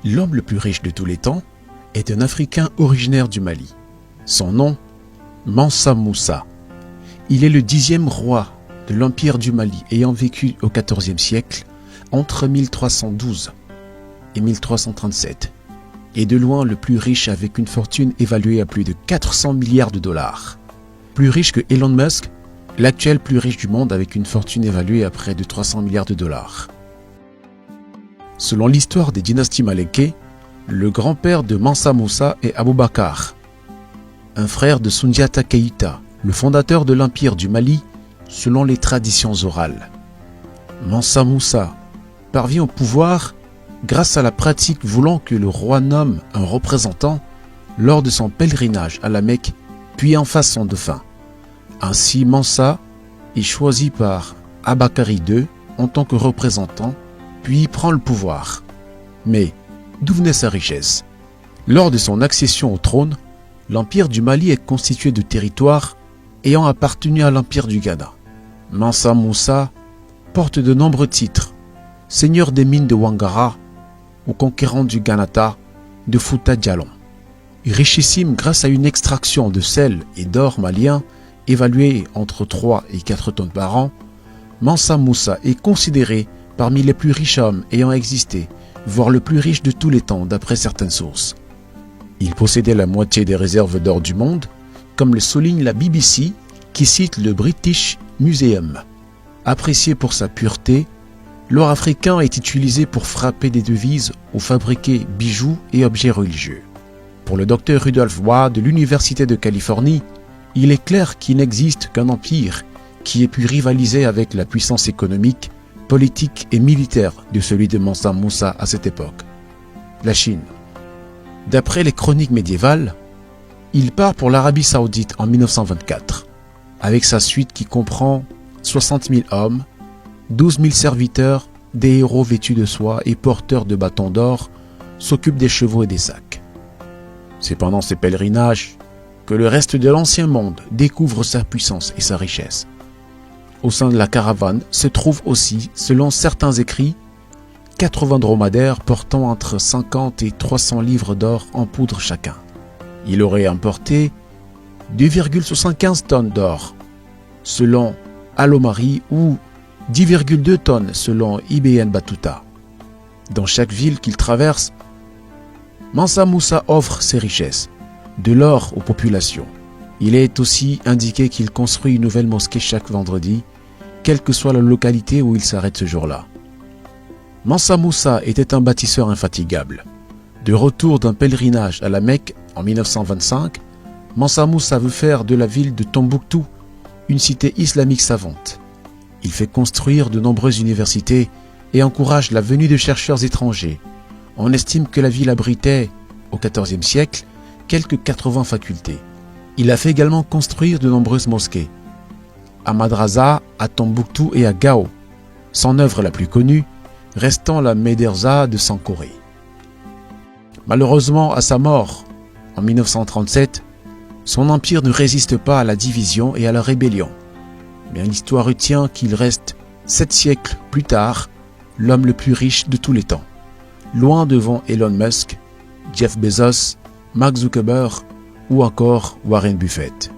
L'homme le plus riche de tous les temps est un Africain originaire du Mali. Son nom, Mansa Moussa. Il est le 10e roi de l'Empire du Mali ayant vécu au XIVe siècle entre 1312 et 1337. Et de loin le plus riche avec une fortune évaluée à plus de 400 milliards de dollars. Plus riche que Elon Musk, l'actuel plus riche du monde avec une fortune évaluée à près de 300 milliards de dollars. Selon l'histoire des dynasties malinké, le grand-père de Mansa Moussa est Aboubakar, un frère de Soundiata Keïta, le fondateur de l'Empire du Mali, selon les traditions orales. Mansa Moussa parvient au pouvoir grâce à la pratique voulant que le roi nomme un représentant lors de son pèlerinage à la Mecque, puis en fasse son dauphin. Ainsi, Mansa est choisi par Abakari II en tant que représentant, puis prend le pouvoir. Mais d'où venait sa richesse? Lors de son accession au trône, l'Empire du Mali est constitué de territoires ayant appartenu à l'Empire du Ghana. Mansa Moussa porte de nombreux titres: seigneur des mines de Wangara ou conquérant du Ghanata de Fouta Djallon. Richissime grâce à une extraction de sel et d'or malien évaluée entre 3 et 4 tonnes par an, Mansa Moussa est considéré parmi les plus riches hommes ayant existé, voire le plus riche de tous les temps d'après certaines sources. Il possédait la moitié des réserves d'or du monde, comme le souligne la BBC qui cite le British Museum. Apprécié pour sa pureté, l'or africain est utilisé pour frapper des devises ou fabriquer bijoux et objets religieux. Pour le docteur Rudolf Waugh de l'Université de Californie, il est clair qu'il n'existe qu'un empire qui ait pu rivaliser avec la puissance économique, politique et militaire de celui de Mansa Moussa à cette époque, la Chine. D'après les chroniques médiévales, il part pour l'Arabie Saoudite en 1924, avec sa suite qui comprend 60 000 hommes, 12 000 serviteurs, des héros vêtus de soie et porteurs de bâtons d'or s'occupent des chevaux et des sacs. C'est pendant ces pèlerinages que le reste de l'ancien monde découvre sa puissance et sa richesse. Au sein de la caravane se trouvent aussi, selon certains écrits, 80 dromadaires portant entre 50 et 300 livres d'or en poudre chacun. Il aurait emporté 2,75 tonnes d'or, selon Alomari, ou 10,2 tonnes selon Ibn Battuta. Dans chaque ville qu'il traverse, Mansa Moussa offre ses richesses, de l'or aux populations. Il est aussi indiqué qu'il construit une nouvelle mosquée chaque vendredi, quelle que soit la localité où il s'arrête ce jour-là. Mansa Moussa était un bâtisseur infatigable. De retour d'un pèlerinage à la Mecque en 1925, Mansa Moussa veut faire de la ville de Tombouctou une cité islamique savante. Il fait construire de nombreuses universités et encourage la venue de chercheurs étrangers. On estime que la ville abritait, au XIVe siècle, quelques 80 facultés. Il a fait également construire de nombreuses mosquées, à Madrasa, à Tombouctou et à Gao, son œuvre la plus connue restant la Médersa de Sankoré. Malheureusement, à sa mort, en 1937, son empire ne résiste pas à la division et à la rébellion. Mais l'histoire retient qu'il reste 7 siècles plus tard l'homme le plus riche de tous les temps, loin devant Elon Musk, Jeff Bezos, Mark Zuckerberg ou encore Warren Buffett.